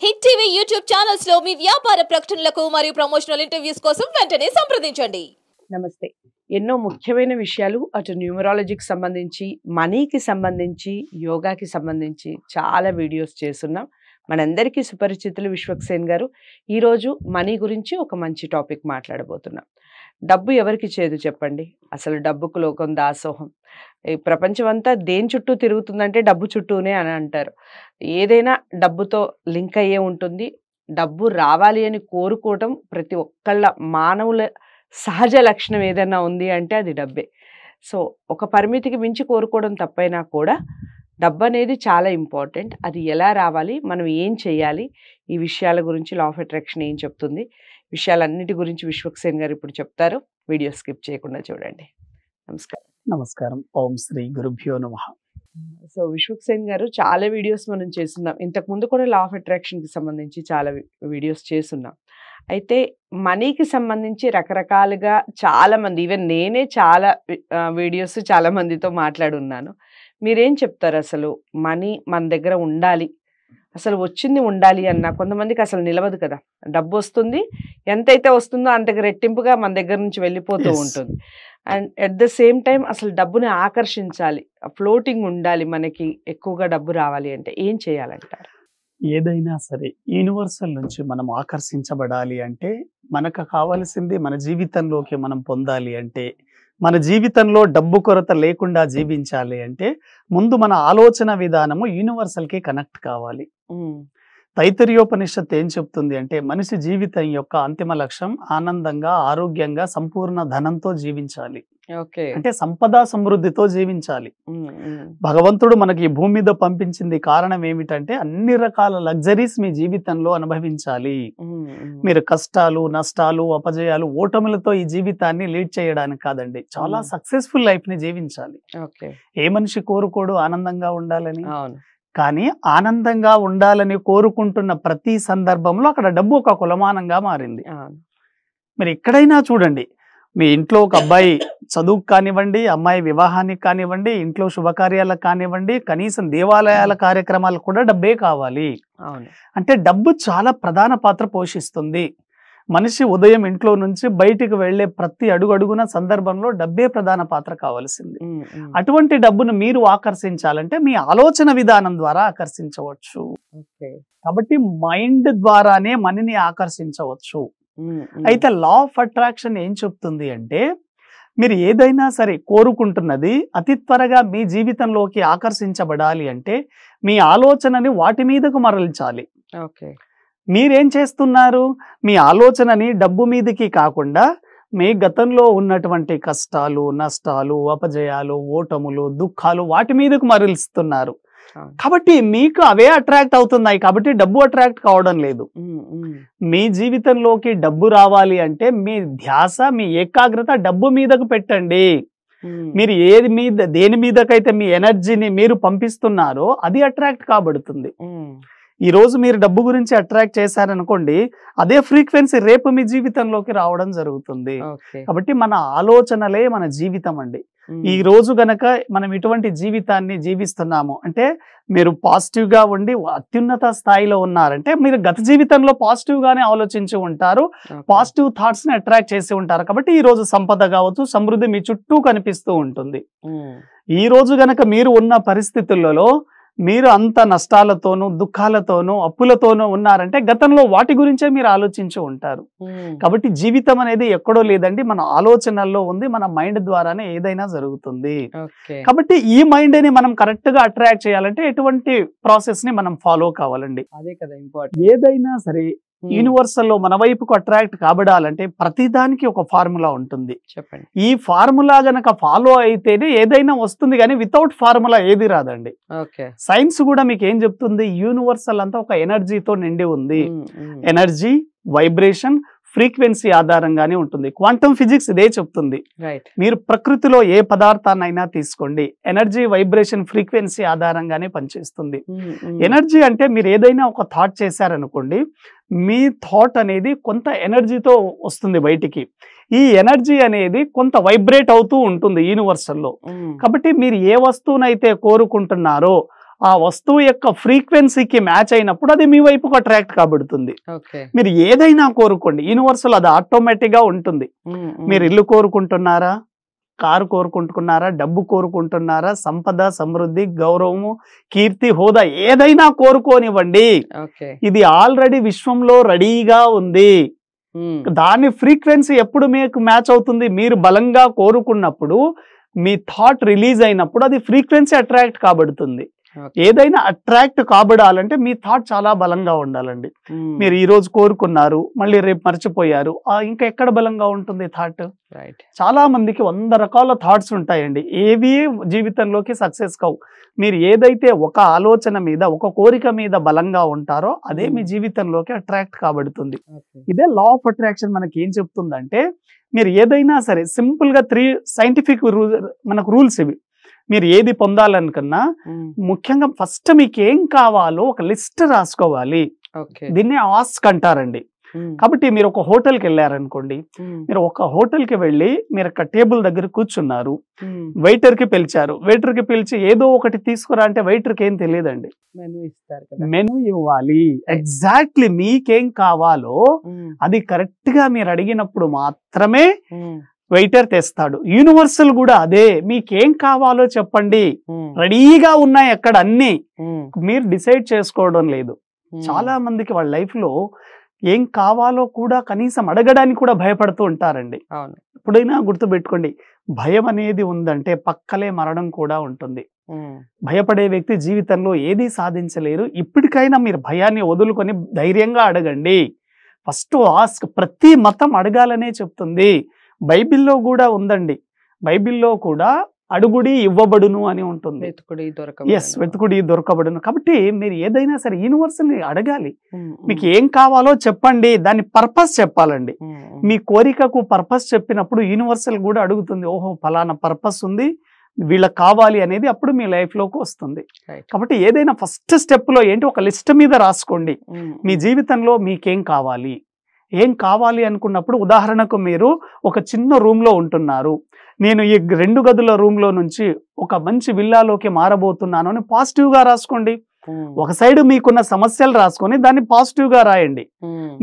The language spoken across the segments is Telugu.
హిట్ టీవీ యూట్యూబ్ ఛానల్స్ లో మీ వ్యాపార ప్రకటనలకు మరియు ప్రమోషనల్ ఇంటర్వ్యూస్ కోసం వెంటనే సంప్రదించండి. నమస్తే. ఎన్నో ముఖ్యమైన విషయాలు అటు న్యూమరాలజీకి సంబంధించి, మనీకి సంబంధించి, యోగాకి సంబంధించి చాలా వీడియోస్ చేస్తున్నాం. మనందరికీ సుపరిచితులు విశ్వక్సేన్ గారు. ఈరోజు మనీ గురించి ఒక మంచి టాపిక్ మాట్లాడబోతున్నాం. డబ్బు ఎవరికి చేదు చెప్పండి? అసలు డబ్బుకు లోకం దాసోహం. ఈ ప్రపంచం అంతా దేని చుట్టూ తిరుగుతుందంటే డబ్బు చుట్టూనే అని అంటారు. ఏదైనా డబ్బుతో లింక్ అయ్యే ఉంటుంది. డబ్బు రావాలి అని కోరుకోవటం ప్రతి ఒక్కళ్ళ మానవుల సహజ లక్షణం ఏదైనా ఉంది అంటే అది డబ్బే. సో ఒక పరిమితికి మించి కోరుకోవడం తప్పైనా కూడా డబ్బు అనేది చాలా ఇంపార్టెంట్. అది ఎలా రావాలి, మనం ఏం చేయాలి, ఈ విషయాల గురించి లా ఆఫ్ అట్రాక్షన్ ఏం చెప్తుంది, విషయాలన్నిటి గురించి విశ్వక్సేన్ గారు ఇప్పుడు చెప్తారు. వీడియో స్కిప్ చేయకుండా చూడండి. నమస్కారం. నమస్కారం. ఓం శ్రీ గురుభ్యో నమః. సో విశ్వక్సేన్ గారు, చాలా వీడియోస్ మనం చేస్తున్నాం. ఇంతకుముందు కూడా లా ఆఫ్ అట్రాక్షన్కి సంబంధించి చాలా వీడియోస్ చేస్తున్నాం. అయితే మనీకి సంబంధించి రకరకాలుగా చాలామంది, ఈవెన్ నేనే చాలా వీడియోస్ చాలా మందితో మాట్లాడున్నాను. మీరేం చెప్తారు? అసలు మనీ మన దగ్గర ఉండాలి, అసలు వచ్చింది ఉండాలి అన్న కొంతమందికి అసలు నిలవదు కదా. డబ్బు వస్తుంది, ఎంతైతే వస్తుందో అంతకు రెట్టింపుగా మన దగ్గర నుంచి వెళ్ళిపోతూ ఉంటుంది. And at the same time అసలు డబ్బుని ఆకర్షించాలి, ఫ్లోటింగ్ ఉండాలి, మనకి ఎక్కువగా డబ్బు రావాలి అంటే ఏం చేయాలంటారు? ఏదైనా సరే యూనివర్సల్ నుంచి మనం ఆకర్షించబడాలి అంటే, మనకు కావాల్సింది మన జీవితంలోకి మనం పొందాలి అంటే, మన జీవితంలో డబ్బు కొరత లేకుండా జీవించాలి అంటే ముందు మన ఆలోచన విధానము యూనివర్సల్కి కనెక్ట్ కావాలి. తైత్తరీయోపనిషత్తు ఏం చెప్తుంది అంటే, మనిషి జీవితం యొక్క అంతిమ లక్ష్యం ఆనందంగా, ఆరోగ్యంగా, సంపూర్ణ ధనంతో జీవించాలి. అంటే సంపద సమృద్ధితో జీవించాలి. భగవంతుడు మనకి ఈ భూమి మీద పంపించింది కారణం ఏమిటంటే, అన్ని రకాల లగ్జరీస్ మీ జీవితంలో అనుభవించాలి. మీరు కష్టాలు, నష్టాలు, అపజయాలు, ఓటములతో ఈ జీవితాన్ని లీడ్ చేయడానికి కాదండి, చాలా సక్సెస్ఫుల్ లైఫ్ ని జీవించాలి. ఏ మనిషి కోరుకోడు ఆనందంగా ఉండాలని? కానీ ఆనందంగా ఉండాలని కోరుకుంటున్న ప్రతి సందర్భంలో అక్కడ డబ్బు ఒక కులమానంగా మారింది. మీరు ఎక్కడైనా చూడండి, మీ ఇంట్లో ఒక అబ్బాయి చదువుకు కానివ్వండి, అమ్మాయి వివాహానికి కానివ్వండి, ఇంట్లో శుభకార్యాలకు కానివ్వండి, కనీసం దేవాలయాల కార్యక్రమాలకు కూడా డబ్బే కావాలి. అంటే డబ్బు చాలా ప్రధాన పాత్ర పోషిస్తుంది. మనిషి ఉదయం ఇంట్లో నుంచి బయటికి వెళ్లే ప్రతి అడుగున సందర్భంలో డబ్బే ప్రధాన పాత్ర కావాల్సింది. అటువంటి డబ్బును మీరు ఆకర్షించాలంటే మీ ఆలోచన విధానం ద్వారా ఆకర్షించవచ్చు. కాబట్టి మైండ్ ద్వారానే మనీని ఆకర్షించవచ్చు. అయితే లా ఆఫ్ అట్రాక్షన్ ఏం చెప్తుంది అంటే, మీరు ఏదైనా సరే కోరుకుంటున్నది అతి త్వరగా మీ జీవితంలోకి ఆకర్షించబడాలి అంటే మీ ఆలోచనని వాటి మీదకు మరల్చాలి. మీరేం చేస్తున్నారు? మీ ఆలోచనని డబ్బు మీదకి కాకుండా మీ గతంలో ఉన్నటువంటి కష్టాలు, నష్టాలు, అపజయాలు, ఓటములు, దుఃఖాలు వాటి మీదకు మరలుస్తున్నారు. కాబట్టి మీకు అవే అట్రాక్ట్ అవుతున్నాయి. కాబట్టి డబ్బు అట్రాక్ట్ కావడం లేదు. మీ జీవితంలోకి డబ్బు రావాలి అంటే మీ ధ్యాస, మీ ఏకాగ్రత డబ్బు మీదకు పెట్టండి. మీరు దేని మీదకైతే మీ ఎనర్జీని మీరు పంపిస్తున్నారో అది అట్రాక్ట్ కాబడుతుంది. ఈ రోజు మీరు డబ్బు గురించి అట్రాక్ట్ చేశారనుకోండి, అదే ఫ్రీక్వెన్సీ రేపు మీ జీవితంలోకి రావడం జరుగుతుంది. కాబట్టి మన ఆలోచనలే మన జీవితం అండి. ఈ రోజు గనక మనం ఇటువంటి జీవితాన్ని జీవిస్తున్నాము అంటే, మీరు పాజిటివ్ గా ఉండి అత్యున్నత స్థాయిలో ఉన్నారంటే మీరు గత జీవితంలో పాజిటివ్ గానే ఆలోచించి ఉంటారు, పాజిటివ్ థాట్స్ ని అట్రాక్ట్ చేసి ఉంటారు. కాబట్టి ఈ రోజు సంపద కావచ్చు, సమృద్ధి మీ చుట్టూ కనిపిస్తూ ఉంటుంది. ఈ రోజు గనక మీరు ఉన్న పరిస్థితులలో మీరు అంత నష్టాలతోనూ, దుఃఖాలతోనూ, అప్పులతోనూ ఉన్నారంటే గతంలో వాటి గురించే మీరు ఆలోచించి ఉంటారు. కాబట్టి జీవితం అనేది ఎక్కడో లేదండి, మన ఆలోచనల్లో ఉంది. మన మైండ్ ద్వారానే ఏదైనా జరుగుతుంది. కాబట్టి ఈ మైండ్ ని మనం కరెక్ట్ గా అట్రాక్ట్ చేయాలంటే ఎటువంటి ప్రాసెస్ ని మనం ఫాలో కావాలండి. అదే కదా ఇంపార్టెంట్. ఏదైనా సరే యూనివర్సల్ లో మన వైపుకు అట్రాక్ట్ కాబడాలంటే ప్రతిదానికి ఒక ఫార్ములా ఉంటుంది. చెప్పండి. ఈ ఫార్ములా గనక ఫాలో అయితేనే ఏదైనా వస్తుంది, కానీ వితౌట్ ఫార్ములా ఏది రాదండి. సైన్స్ కూడా మీకు ఏం చెప్తుంది? యూనివర్సల్ అంతా ఒక ఎనర్జీతో నిండి ఉంది. ఎనర్జీ, వైబ్రేషన్, ఫ్రీక్వెన్సీ ఆధారంగానే ఉంటుంది. క్వాంటమ్ ఫిజిక్స్ ఇదే చెప్తుంది. మీరు ప్రకృతిలో ఏ పదార్థాన్నైనా తీసుకోండి, ఎనర్జీ, వైబ్రేషన్, ఫ్రీక్వెన్సీ ఆధారంగానే పనిచేస్తుంది. ఎనర్జీ అంటే మీరు ఏదైనా ఒక థాట్ చేశారనుకోండి, మీ థాట్ అనేది కొంత ఎనర్జీతో వస్తుంది బయటికి. ఈ ఎనర్జీ అనేది కొంత వైబ్రేట్ అవుతూ ఉంటుంది యూనివర్సల్లో. కాబట్టి మీరు ఏ వస్తువునైతే కోరుకుంటున్నారో ఆ వస్తువు యొక్క ఫ్రీక్వెన్సీకి మ్యాచ్ అయినప్పుడు అది మీ వైపుకు అట్రాక్ట్ కాబడుతుంది. మీరు ఏదైనా కోరుకోండి, యూనివర్సల్ అది ఆటోమేటిక్ గా ఉంటుంది. మీరు ఇల్లు కోరుకుంటున్నారా, కారు కోరుకుంటున్నారా, డబ్బు కోరుకుంటున్నారా, సంపద, సమృద్ధి, గౌరవము, కీర్తి, హోదా ఏదైనా కోరుకోనివ్వండి, ఇది ఆల్రెడీ విశ్వంలో రెడీగా ఉంది. దాని ఫ్రీక్వెన్సీ ఎప్పుడు మీకు మ్యాచ్ అవుతుంది? మీరు బలంగా కోరుకున్నప్పుడు, మీ థాట్ రిలీజ్ అయినప్పుడు అది ఫ్రీక్వెన్సీ అట్రాక్ట్ కాబడుతుంది. ఏదైనా అట్రాక్ట్ కాబడాలంటే మీ థాట్ చాలా బలంగా ఉండాలండి. మీరు ఈ రోజు కోరుకున్నారు, మళ్ళీ రేపు మర్చిపోయారు, ఇంకా ఎక్కడ బలంగా ఉంటుంది థాట్? చాలా మందికి 100 రకాల థాట్స్ ఉంటాయండి, ఏవి జీవితంలోకి సక్సెస్ కావు. మీరు ఏదైతే ఒక ఆలోచన మీద, ఒక కోరిక మీద బలంగా ఉంటారో అదే మీ జీవితంలోకి అట్రాక్ట్ కాబడుతుంది. ఇదే లా ఆఫ్ అట్రాక్షన్ మనకి ఏం చెప్తుందంటే, మీరు ఏదైనా సరే సింపుల్ గా 3 సైంటిఫిక్ మనకు రూల్స్ ఇవి. మీరు ఏది పొందాలనుకున్నా ముఖ్యంగా ఫస్ట్ మీకు ఏం కావాలో ఒక లిస్ట్ రాసుకోవాలి. దీన్నే ఆస్క్ అంటారండి. కాబట్టి మీరు ఒక హోటల్కి వెళ్ళారనుకోండి, మీరు ఒక హోటల్కి వెళ్ళి మీరు ఒక టేబుల్ దగ్గర కూర్చున్నారు, వెయిటర్ కి పిలిచారు, వెయిటర్ కి పిలిచి ఏదో ఒకటి తీసుకురా అంటే వెయిటర్ కి ఏం తెలియదండి, మెనూ ఇవ్వాలి. ఎగ్జాక్ట్లీ మీకేం కావాలో అది కరెక్ట్ గా మీరు అడిగినప్పుడు మాత్రమే వెయిటర్ తెస్తాడు. యూనివర్సల్ కూడా అదే, మీకేం కావాలో చెప్పండి, రెడీగా ఉన్నాయి అక్కడ అన్ని, మీరు డిసైడ్ చేసుకోవడం లేదు. చాలా మందికి వాళ్ళ లైఫ్ లో ఏం కావాలో కూడా కనీసం అడగడానికి కూడా భయపడుతూ ఉంటారండి. ఎప్పుడైనా గుర్తుపెట్టుకోండి, భయం అనేది ఉందంటే పక్కలే మరణం కూడా ఉంటుంది. భయపడే వ్యక్తి జీవితంలో ఏది సాధించలేరు. ఇప్పటికైనా మీరు భయాన్ని వదులుకొని ధైర్యంగా అడగండి. First ask. ప్రతి మతం అడగాలనే చెప్తుంది. బైబిల్లో కూడా ఉందండి, బైబిల్లో కూడా అడుగుడి ఇవ్వబడును అని ఉంటుంది. వెతుకుడి దొరకబడును. కాబట్టి మీరు ఏదైనా సరే యూనివర్సల్ అడగాలి. మీకు ఏం కావాలో చెప్పండి, దాని పర్పస్ చెప్పాలండి. మీ కోరికకు పర్పస్ చెప్పినప్పుడు యూనివర్సల్ కూడా అడుగుతుంది, ఓహో ఫలానా పర్పస్ ఉంది, వీళ్ళకి కావాలి అనేది అప్పుడు మీ లైఫ్ లోకి వస్తుంది. కాబట్టి ఏదైనా ఫస్ట్ స్టెప్ లో ఏంటి, ఒక లిస్ట్ మీద రాసుకోండి మీ జీవితంలో మీకేం కావాలి. ఏం కావాలి అనుకున్నప్పుడు, ఉదాహరణకు మీరు ఒక చిన్న రూమ్ లో ఉంటున్నారు, నేను ఈ 2 గదుల రూమ్ లో నుంచి ఒక మంచి విల్లాలోకి మారబోతున్నాను అని పాజిటివ్ గా రాసుకోండి. ఒక సైడ్ మీకున్న సమస్యలు రాసుకొని దాన్ని పాజిటివ్ గా రాయండి.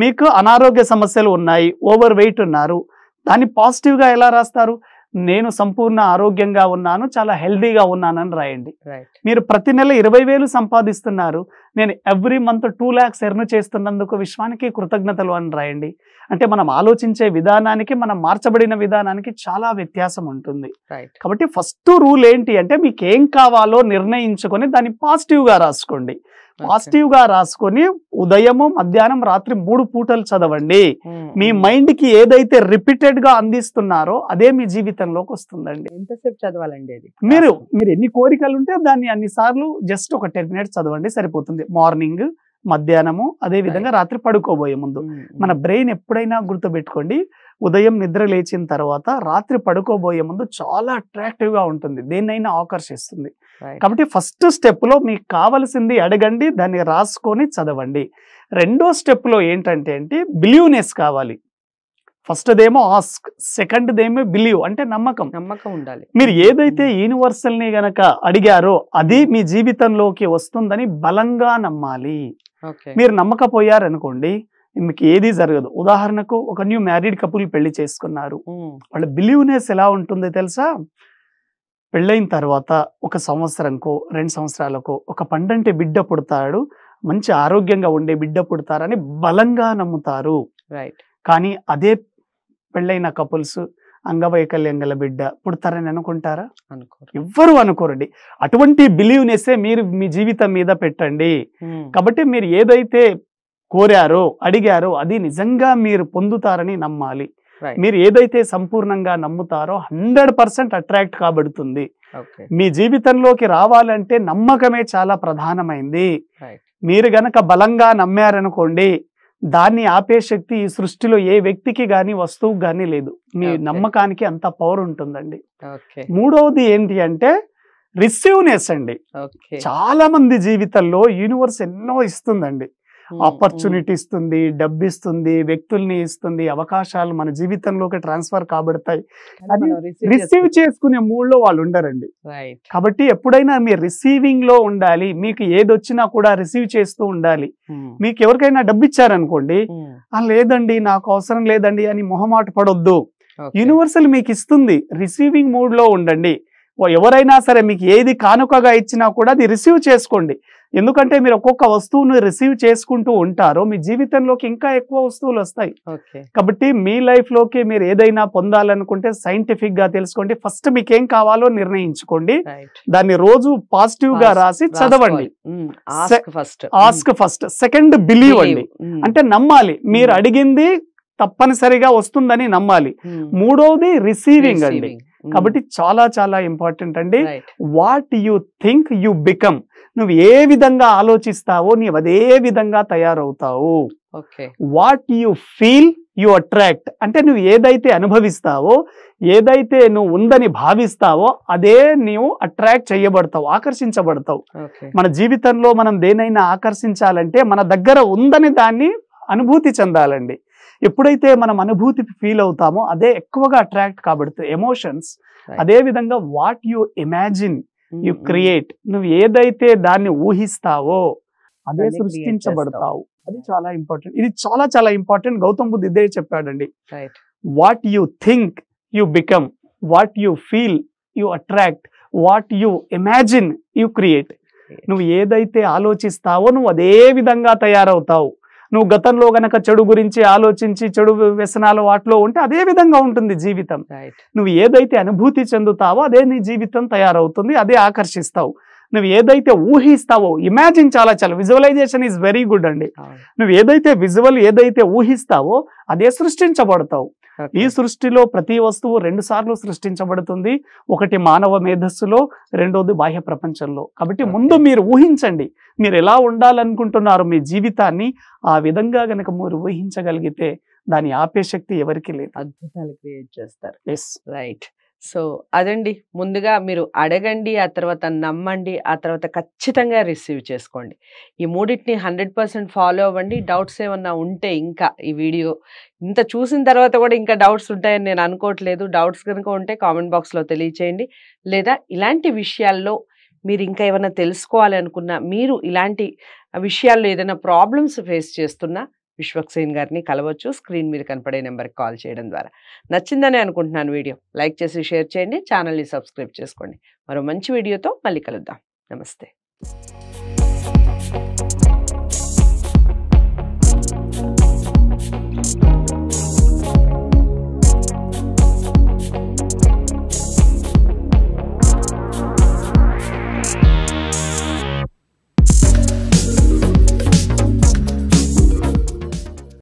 మీకు అనారోగ్య సమస్యలు ఉన్నాయి, ఓవర్ వెయిట్ ఉన్నారు, దాన్ని పాజిటివ్ గా ఎలా రాస్తారు? నేను సంపూర్ణ ఆరోగ్యంగా ఉన్నాను, చాలా హెల్దీగా ఉన్నానని రాయండి. మీరు ప్రతి నెల 20,000 సంపాదిస్తున్నారు, నేను ఎవ్రీ మంత్ 2 lakhs ఎర్న్ చేస్తున్నందుకు విశ్వానికి కృతజ్ఞతలు అని రాయండి. అంటే మనం ఆలోచించే విధానానికి, మనం మార్చబడిన విధానానికి చాలా వ్యత్యాసం ఉంటుంది. కాబట్టి ఫస్ట్ రూల్ ఏంటి అంటే, మీకు ఏం కావాలో నిర్ణయించుకొని దాన్ని పాజిటివ్ గా రాసుకోండి. పాజిటివ్ గా రాసుకొని ఉదయము, మధ్యాహ్నం, రాత్రి 3 పూటలు చదవండి. మీ మైండ్ కి ఏదైతే రిపీటెడ్ గా అందిస్తున్నారో అదే మీ జీవితంలోకి వస్తుందండి. ఎంతసేపు చదవాలండి అది? మీరు ఎన్ని కోరికలు ఉంటే దాన్ని అన్ని సార్లు జస్ట్ ఒక 10 minutes చదవండి, సరిపోతుంది. మార్నింగ్, మధ్యాహ్నము, అదే విధంగా రాత్రి పడుకోబోయే ముందు. మన బ్రెయిన్ ఎప్పుడైనా గుర్తుపెట్టుకోండి, ఉదయం నిద్ర లేచిన తర్వాత రాత్రి పడుకోబోయే ముందు చాలా అట్రాక్టివ్ గా ఉంటుంది, దేన్నైనా ఆకర్షిస్తుంది. కాబట్టి ఫస్ట్ స్టెప్ లో మీకు కావలసింది అడగండి, దాన్ని రాసుకొని చదవండి. రెండో స్టెప్ లో ఏంటంటే బిలీవ్నెస్ కావాలి. ఫస్ట్ దేమో ఆస్క్, సెకండ్ దేమో బిలీవ్, అంటే నమ్మకం ఉండాలి. మీరు ఏదైతే యూనివర్సల్ ని గనక అడిగారో అది మీ జీవితంలోకి వస్తుందని బలంగా నమ్మాలి. మీరు నమ్మకపోయారనుకోండి మీకు ఏది జరగదు. ఉదాహరణకు ఒక న్యూ మ్యారీడ్ కపుల్ పెళ్లి చేసుకున్నారు, వాళ్ళ బిలీవ్నెస్ ఎలా ఉంటుంది తెలుసా? పెళ్ళైన తర్వాత 1 సంవత్సరంకో 2 సంవత్సరాలకో ఒక పండంటి బిడ్డ పుడతాడు, మంచి ఆరోగ్యంగా ఉండే బిడ్డ పుడతారని బలంగా నమ్ముతారు. కానీ అదే పెళ్ళైన కపుల్స్ అంగవైకల్యం గల బిడ్డ పుడతారని అనుకుంటారా? ఎవ్వరు అనుకోరండి. అటువంటి బిలీవ్నెస్సే మీరు మీ జీవితం మీద పెట్టండి. కాబట్టి మీరు ఏదైతే కోరారో, అడిగారో అది నిజంగా మీరు పొందుతారని నమ్మాలి. మీరు ఏదైతే సంపూర్ణంగా నమ్ముతారో 100% అట్రాక్ట్ కాబడుతుంది. మీ జీవితంలోకి రావాలంటే నమ్మకమే చాలా ప్రధానమైంది. మీరు గనక బలంగా నమ్మారనుకోండి, దాన్ని ఆపే శక్తి ఈ సృష్టిలో ఏ వ్యక్తికి గాని వస్తువుకి గాని లేదు. మీ నమ్మకానికి అంత పవర్ ఉంటుందండి. మూడవది ఏంటి అంటే రిసీవ్నెస్ అండి. చాలా మంది జీవితంలో యూనివర్స్ ఎన్నో ఇస్తుందండి, ఆపర్చునిటీ ఇస్తుంది, డబ్బు ఇస్తుంది, వ్యక్తుల్ని ఇస్తుంది, అవకాశాలు మన జీవితంలోకి ట్రాన్స్ఫర్ కాబడతాయి. అది రిసీవ్ చేసుకునే మూడ్లో వాళ్ళు ఉండరండి. కాబట్టి ఎప్పుడైనా మీరు రిసీవింగ్ లో ఉండాలి. మీకు ఏది వచ్చినా కూడా రిసీవ్ చేస్తూ ఉండాలి. మీకు ఎవరికైనా డబ్బు ఇచ్చారనుకోండి, లేదండి నాకు అవసరం లేదండి అని మొహమాట పడొద్దు. యూనివర్సల్ మీకు ఇస్తుంది. రిసీవింగ్ మూడ్ లో ఉండండి. ఎవరైనా సరే మీకు ఏది కానుకగా ఇచ్చినా కూడా అది రిసీవ్ చేసుకోండి. ఎందుకంటే మీరు ఒక్కొక్క వస్తువును రిసీవ్ చేసుకుంటూ ఉంటారో మీ జీవితంలోకి ఇంకా ఎక్కువ వస్తువులు వస్తాయి. కాబట్టి మీ లైఫ్ లోకి మీరు ఏదైనా పొందాలనుకుంటే సైంటిఫిక్ గా తెలుసుకోండి. ఫస్ట్ మీకు ఏం కావాలో నిర్ణయించుకోండి. దాన్ని రోజు పాజిటివ్ గా రాసి చదవండి. Ask first. సెకండ్ బిలీవ్ అండి, అంటే నమ్మాలి. మీరు అడిగింది తప్పనిసరిగా వస్తుందని నమ్మాలి. మూడోది రిసీవింగ్ అండి. కాబట్టి చాలా చాలా ఇంపార్టెంట్ అండి. What you think you become. నువ్వు ఏ విధంగా ఆలోచిస్తావో నీవు అదే విధంగా తయారవుతావు. What you feel you attract. అంటే నువ్వు ఏదైతే అనుభవిస్తావో, ఏదైతే నువ్వు ఉందని భావిస్తావో అదే నీవు అట్రాక్ట్ చేయబడతావు, ఆకర్షించబడతావు. మన జీవితంలో మనం దేనైనా ఆకర్షించాలంటే మన దగ్గర ఉందని దాన్ని అనుభూతి చెందాలండి. ఎప్పుడైతే మనం అనుభూతి ఫీల్ అవుతామో అదే ఎక్కువగా అట్రాక్ట్ కాబడుతుంది. ఎమోషన్స్ అదే విధంగా what you imagine you create. నువ్వు ఏదైతే దాన్ని ఊహిస్తావో అదే సృష్టించబడతావు. అది చాలా ఇంపార్టెంట్. ఇది చాలా చాలా ఇంపార్టెంట్. గౌతమ్ బుద్ధ్ ఇదే చెప్పాడండి. What you think you become, what you feel you attract, what you imagine you create. నువ్వు ఏదైతే ఆలోచిస్తావో నువ్వు అదే విధంగా తయారవుతావు. నువ్వు గతంలో గనక చెడు గురించి ఆలోచించి చెడు వ్యసనాలు వాటిలో ఉంటే అదే విధంగా ఉంటుంది జీవితం. నువ్వు ఏదైతే అనుభూతి చెందుతావో అదే నీ జీవితం తయారవుతుంది, అదే ఆకర్షిస్తావు. నువ్వు ఏదైతే ఊహిస్తావో, ఇమాజిన్ చాలా చాలా, విజువలైజేషన్ ఈజ్ వెరీ గుడ్ అండి. నువ్వు ఏదైతే ఏదైతే ఊహిస్తావో అదే సృష్టించబడతావు. ఈ సృష్టిలో ప్రతి వస్తువు 2 సార్లు సృష్టించబడుతుంది. ఒకటి మానవ మేధస్సులో, రెండోది బాహ్య ప్రపంచంలో. కాబట్టి ముందు మీరు ఊహించండి, మీరు ఎలా ఉండాలనుకుంటున్నారు మీ జీవితాన్ని. ఆ విధంగా గనక మీరు ఊహించగలిగితే దాని ఆపే శక్తి ఎవరికి లేదు. అద్భుతాలు క్రియేట్ చేస్తారు. Yes, right. సో అదండి, ముందుగా మీరు అడగండి, ఆ తర్వాత నమ్మండి, ఆ తర్వాత ఖచ్చితంగా రిసీవ్ చేసుకోండి. ఈ మూడింటిని 100% ఫాలో అవ్వండి. డౌట్స్ ఏమన్నా ఉంటే, ఇంకా ఈ వీడియో ఇంత చూసిన తర్వాత కూడా ఇంకా డౌట్స్ ఉంటాయని నేను అనుకోవట్లేదు. డౌట్స్ కనుక ఉంటే కామెంట్ బాక్స్లో తెలియచేయండి. లేదా ఇలాంటి విషయాల్లో మీరు ఇంకా ఏమైనా తెలుసుకోవాలి అనుకున్నా, మీరు ఇలాంటి విషయాల్లో ఏదైనా ప్రాబ్లమ్స్ ఫేస్ చేస్తున్నా విశ్వక్సేన్ గారిని కలవచ్చు. స్క్రీన్ మీద కనపడే నెంబర్కి కాల్ చేయడం ద్వారా. నచ్చిందని అనుకుంటున్నాను వీడియో. లైక్ చేసి షేర్ చేయండి, ఛానల్ని సబ్స్క్రైబ్ చేసుకోండి. మరో మంచి వీడియోతో మళ్ళీ కలుద్దాం. నమస్తే.